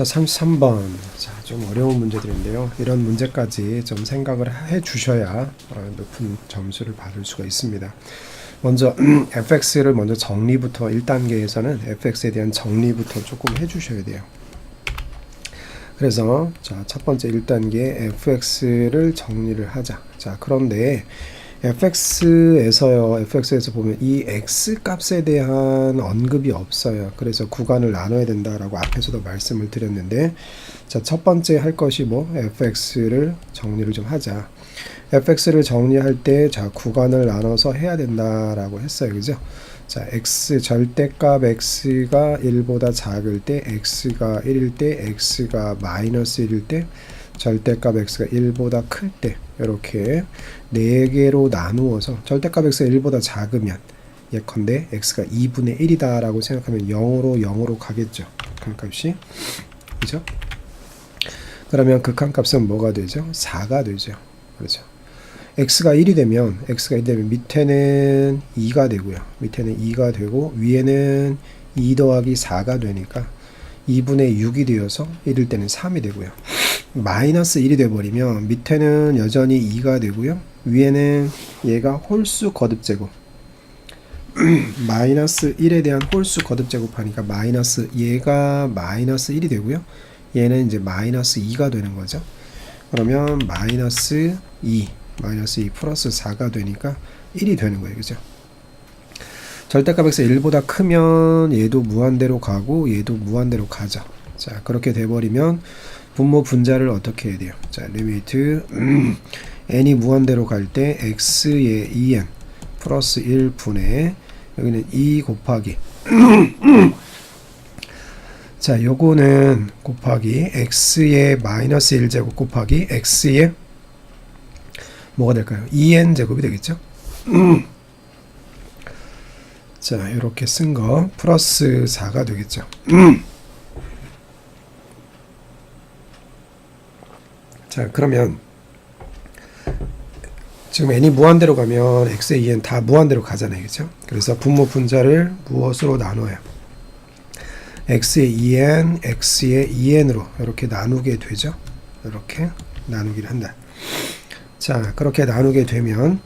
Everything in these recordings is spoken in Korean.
자, 33번. 자, 좀 어려운 문제들인데요. 이런 문제까지 좀 생각을 해 주셔야 높은 점수를 받을 수가 있습니다. 먼저 fx를 먼저 정리부터 1단계에서는 fx에 대한 정리부터 조금 해 주셔야 돼요. 그래서 자, 첫 번째 1단계 fx를 정리를 하자. 자, 그런데 fx에서 보면 이 x 값에 대한 언급이 없어요. 그래서 구간을 나눠야 된다라고 앞에서도 말씀을 드렸는데, 자, 첫 번째 할 것이 fx를 정리를 좀 하자. fx를 정리할 때, 자, 구간을 나눠서 해야 된다라고 했어요. 그죠? 자, x 절대값 x가 1보다 작을 때, x가 1일 때, x가 마이너스 1일 때, 절대값 x가 1보다 클 때, 이렇게 4개로 나누어서 절대값 x가 1보다 작으면 예컨대 x가 2분의 1이다 라고 생각하면 0으로 가겠죠. 극한값이. 그죠? 그러면 극한값은 뭐가 되죠? 4가 되죠. 그렇죠. x가 1이 되면 밑에는 2가 되고요. 밑에는 2가 되고 위에는 2 더하기 4가 되니까 2분의 6이 되어서 1일 때는 3이 되고요. 마이너스 1이 되어버리면 밑에는 여전히 2가 되고요. 위에는 얘가 홀수 거듭제곱 마이너스 1에 대한 홀수 거듭제곱하니까 얘가 마이너스 1이 되고요. 얘는 이제 마이너스 2가 되는 거죠. 그러면 마이너스 2 플러스 4가 되니까 1이 되는 거예요. 그죠? 절대값 x가 1보다 크면 얘도 무한대로 가고 얘도 무한대로 가죠. 자, 그렇게 돼버리면 분모 분자를 어떻게 해야 돼요? 자, 리미트 n이 무한대로 갈 때 x의 2n 플러스 1분의 여기는 2 곱하기 자, 요거는 곱하기 x의 마이너스 1제곱 곱하기 x의 뭐가 될까요? 2n 제곱이 되겠죠? 자, 이렇게 쓴 거 플러스 4가 되겠죠. 자, 그러면 지금 n이 무한대로 가면 x의 2n 다 무한대로 가잖아요. 그죠? 그래서 분모 분자를 무엇으로 나눠요? x의 2n, x의 2n으로 이렇게 나누게 되죠. 이렇게 나누기를 한다. 자, 그렇게 나누게 되면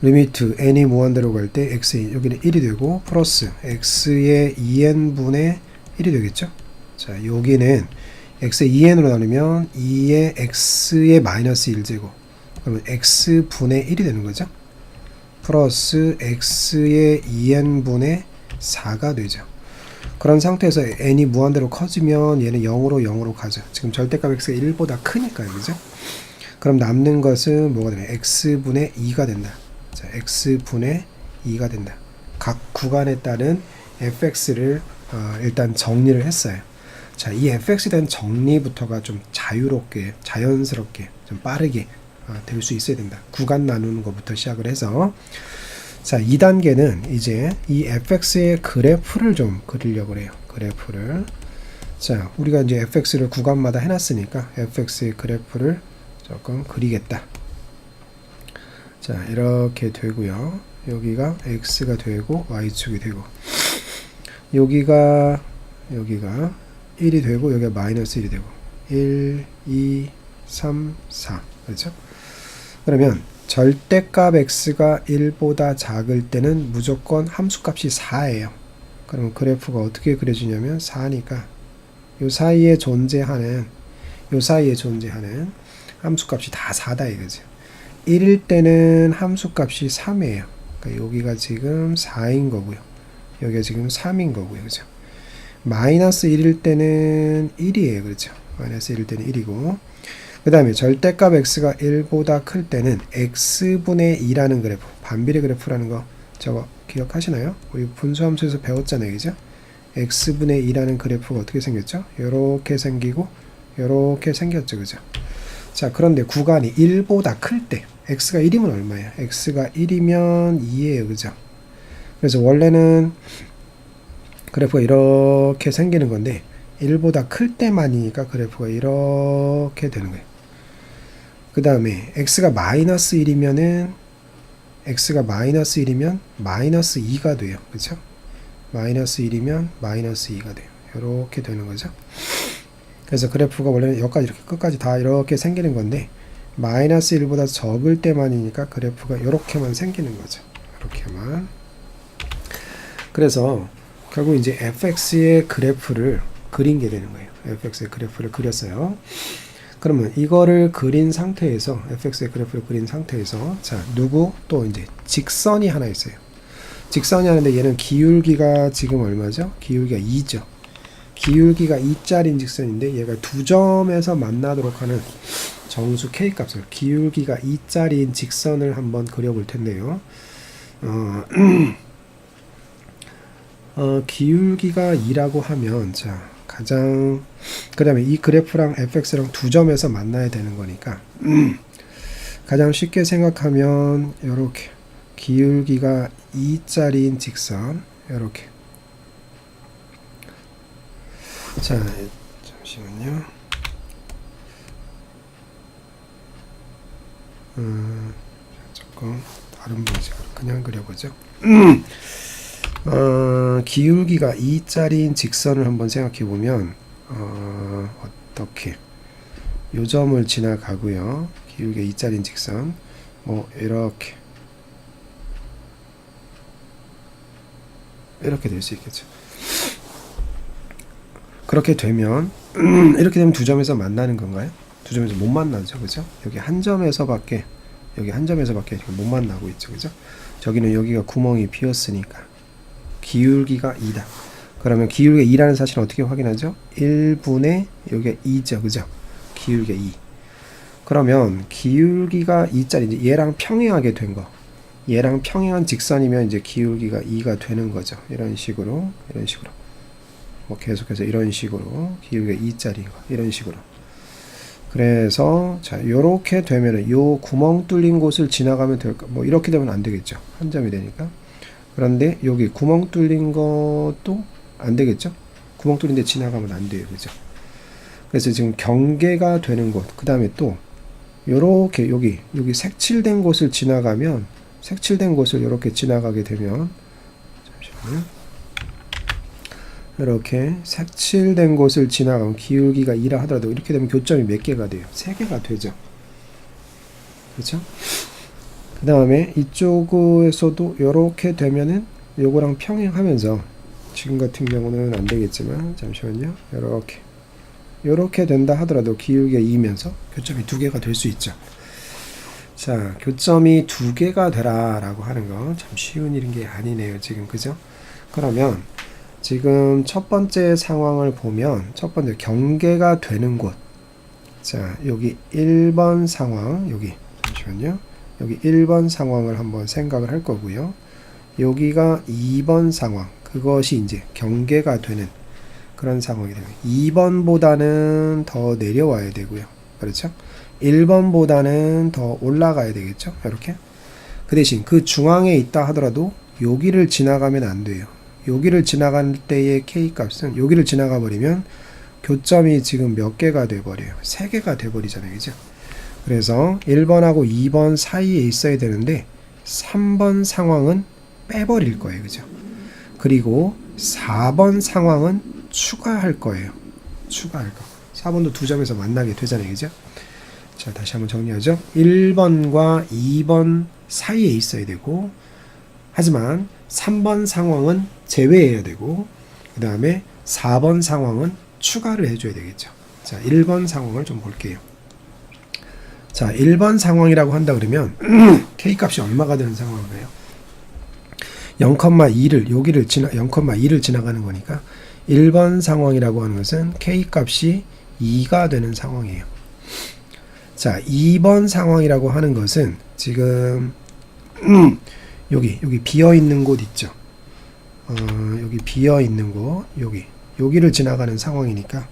리미트 n이 무한대로 갈 때 x의 여기는 1이 되고 플러스 x의 2n분의 1이 되겠죠. 자, 여기는 x의 2n으로 나누면 2의 x의 마이너스 1제곱 그러면 x분의 1이 되는 거죠. 플러스 x의 2n분의 4가 되죠. 그런 상태에서 n이 무한대로 커지면 얘는 0으로 가죠. 지금 절대값 x가 1보다 크니까요. 그죠? 그럼 남는 것은 뭐가 되냐? x분의 2가 된다. 자, x분의 2가 된다. 각 구간에 따른 fx를 일단 정리를 했어요. 자, 이 fx에 대한 정리부터가 좀 자유롭게, 자연스럽게, 좀 빠르게 될 수 있어야 된다. 구간 나누는 것부터 시작을 해서 자, 2단계는 이제 이 fx의 그래프를 좀 그리려고 해요. 그래프를. 자, 우리가 이제 fx를 구간마다 해놨으니까 fx의 그래프를 조금 그리겠다. 자, 이렇게 되고요. 여기가 x가 되고 y축이 되고 여기가 1이 되고 여기가 마이너스 1이 되고 1, 2, 3, 4 그렇죠? 그러면 절대값 x가 1보다 작을 때는 무조건 함수값이 4예요. 그럼 그래프가 어떻게 그려지냐면 4니까 요 사이에 존재하는 함수값이 다 4다 이거죠. 1일 때는 함수값이 3이에요. 그러니까 여기가 지금 4인 거고요. 여기가 지금 3인 거고요. 그죠? 마이너스 1일 때는 1이에요. 그렇죠? 마이너스 1일 때는 1이고 그 다음에 절대값 x가 1보다 클 때는 x분의 2라는 그래프, 반비례 그래프라는 거 저거 기억하시나요? 우리 분수함수에서 배웠잖아요. 그죠? x분의 2라는 그래프가 어떻게 생겼죠? 요렇게 생기고 요렇게 생겼죠. 그죠? 자, 그런데 구간이 1보다 클 때 x가 1이면 얼마예요? x가 1이면 2예요. 그죠? 그래서 원래는 그래프가 이렇게 생기는 건데 1보다 클 때만이니까 그래프가 이렇게 되는 거예요. 그 다음에 x가 마이너스 1이면 마이너스 2가 돼요. 그렇죠? 마이너스 1이면 마이너스 2가 돼요. 이렇게 되는 거죠. 그래서 그래프가 원래는 여기까지 이렇게 끝까지 다 이렇게 생기는 건데 마이너스 1보다 적을 때만이니까 그래프가 이렇게만 생기는 거죠. 이렇게만. 그래서 결국 이제 fx의 그래프를 그린 게 되는 거예요. fx의 그래프를 그렸어요. 그러면 이거를 그린 상태에서 fx의 그래프를 그린 상태에서 자 누구 또 이제 직선이 하나 있어요. 직선이 하는데 얘는 기울기가 지금 얼마죠? 기울기가 2죠. 기울기가 2짜리인 직선인데 얘가 두 점에서 만나도록 하는 정수 k 값을 기울기가 2짜리인 직선을 한번 그려볼 텐데요. 기울기가 2라고 하면 자 가장 그 다음에 이 그래프랑 fx랑 두 점에서 만나야 되는 거니까 가장 쉽게 생각하면 이렇게 기울기가 2짜리인 직선 이렇게 자 잠시만요. 조금 다른 방식으로 그냥 그려보죠. 기울기가 2짜리인 직선을 한번 생각해 보면 어떻게 요 점을 지나가고요. 기울기가 2짜리인 직선 뭐 이렇게 될 수 있겠죠. 그렇게 되면 이렇게 되면 두 점에서 만나는 건가요? 두 점에서 못 만나죠, 그죠? 여기 한 점에서밖에 못 만나고 있죠, 그죠? 저기는 여기가 구멍이 비었으니까 기울기가 2다. 그러면 기울기가 2라는 사실은 어떻게 확인하죠? 1분의 여기가 2죠, 그죠? 기울기가 2. 그러면 기울기가 2짜리 이제 얘랑 평행하게 된 거, 얘랑 평행한 직선이면 이제 기울기가 2가 되는 거죠. 이런 식으로 뭐 계속해서 이런 식으로 기울기가 2짜리 거 이런 식으로. 그래서 자 요렇게 되면은 요 구멍 뚫린 곳을 지나가면 될까? 뭐 이렇게 되면 안 되겠죠. 한 점이 되니까. 그런데 여기 구멍 뚫린 것도 안 되겠죠. 구멍 뚫린 데 지나가면 안 돼요, 그죠? 그래서 지금 경계가 되는 곳, 그 다음에 또 요렇게 여기 색칠된 곳을 지나가면 색칠된 곳을 이렇게 지나가게 되면 잠시만요. 이렇게 색칠된 곳을 지나가면 기울기가 2라 하더라도 이렇게 되면 교점이 몇 개가 돼요? 3개가 되죠. 그렇죠? 그 다음에 이쪽에서도 이렇게 되면은 요거랑 평행하면서 지금 같은 경우는 안 되겠지만 잠시만요. 이렇게 된다 하더라도 기울기가 2면서 교점이 2개가 될 수 있죠. 자, 교점이 2개가 되라 라고 하는 거 참 쉬운 일인 게 아니네요, 지금. 그죠? 그러면 지금 첫 번째 상황을 보면 첫 번째 경계가 되는 곳, 자 여기 1번 상황, 여기 잠시만요, 여기 1번 상황을 한번 생각을 할 거고요. 여기가 2번 상황, 그것이 이제 경계가 되는 그런 상황이 되면 2번보다는 더 내려와야 되고요. 그렇죠? 1번보다는 더 올라가야 되겠죠? 이렇게. 그 대신 그 중앙에 있다 하더라도 여기를 지나가면 안 돼요. 여기를 지나갈 때의 K값은 여기를 지나가 버리면 교점이 지금 몇 개가 돼버려요? 3개가 돼버리잖아요, 그죠? 그래서 1번하고 2번 사이에 있어야 되는데 3번 상황은 빼버릴 거예요, 그죠? 그리고 4번 상황은 추가할 거예요. 추가할 거. 4번도 두 점에서 만나게 되잖아요, 그죠? 자, 다시 한번 정리하죠. 1번과 2번 사이에 있어야 되고, 하지만 3번 상황은 제외해야 되고, 그 다음에 4번 상황은 추가를 해줘야 되겠죠. 자, 1번 상황을 좀 볼게요. 자, 1번 상황이라고 한다 그러면 K값이 얼마가 되는 상황이에요? 0,2를 여기를 0,2를 지나가는 거니까 1번 상황이라고 하는 것은 K값이 2가 되는 상황이에요. 자, 2번 상황이라고 하는 것은 지금 여기 비어 있는 곳 있죠. 여기 비어 있는 곳, 여기를 지나가는 상황이니까,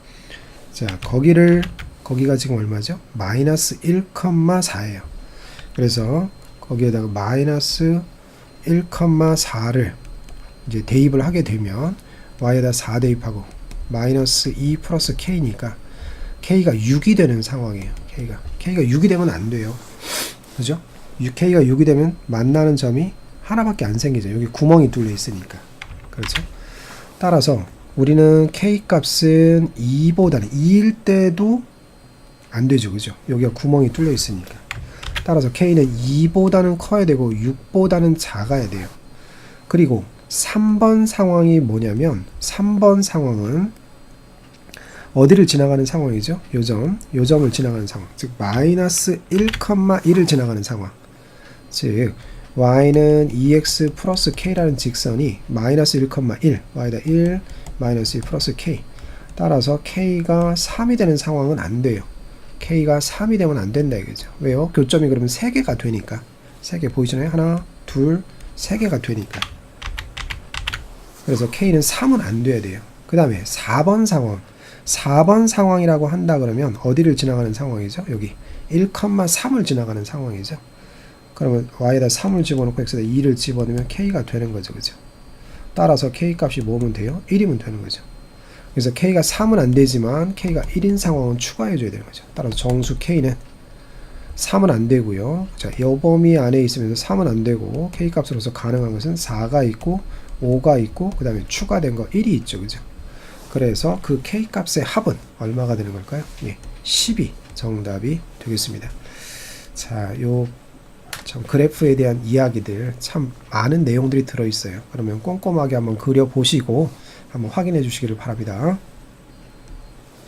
자, 거기가 지금 얼마죠? 마이너스 1,4예요. 그래서 거기에다가 마이너스 1,4를 이제 대입을 하게 되면 y에다 4 대입하고 마이너스 2 플러스 k니까 k가 6이 되는 상황이에요. k가 6이 되면 안 돼요. 그죠? k가 6이 되면 만나는 점이 하나밖에 안 생기죠. 여기 구멍이 뚫려 있으니까. 그렇죠? 따라서 우리는 k 값은 2보다는 2일 때도 안 되죠. 그죠? 여기가 구멍이 뚫려 있으니까. 따라서 k는 2보다는 커야 되고 6보다는 작아야 돼요. 그리고 3번 상황이 뭐냐면 3번 상황은 어디를 지나가는 상황이죠? 요점을 지나가는 상황. 즉 마이너스 1,1을 지나가는 상황. 즉 y는 2x 플러스 k라는 직선이 마이너스 1,1 y다 1 마이너스 1 플러스 k. 따라서 k가 3이 되는 상황은 안 돼요. k가 3이 되면 안 된다 이거죠. 왜요? 교점이 그러면 3개가 되니까. 3개 보이시나요? 하나, 둘, 3개가 되니까. 그래서 k는 3은 안 돼야 돼요. 그 다음에 4번 상황. 4번 상황이라고 한다 그러면 어디를 지나가는 상황이죠? 여기 1,3을 지나가는 상황이죠. 그러면 y에다 3을 집어넣고 x에다 2를 집어넣으면 k가 되는 거죠. 그죠? 따라서 k 값이 뭐면 돼요? 1이면 되는 거죠. 그래서 k가 3은 안 되지만 k가 1인 상황은 추가해 줘야 되는 거죠. 따라서 정수 k는 3은 안 되고요. 자, 이 범위 안에 있으면서 3은 안 되고 k 값으로서 가능한 것은 4가 있고 5가 있고 그 다음에 추가된 거 1이 있죠. 그죠? 그래서 그 k 값의 합은 얼마가 되는 걸까요? 예, 10이 정답이 되겠습니다. 자, 참 그래프에 대한 이야기들 참 많은 내용들이 들어있어요. 그러면 꼼꼼하게 한번 그려보시고 한번 확인해 주시기를 바랍니다.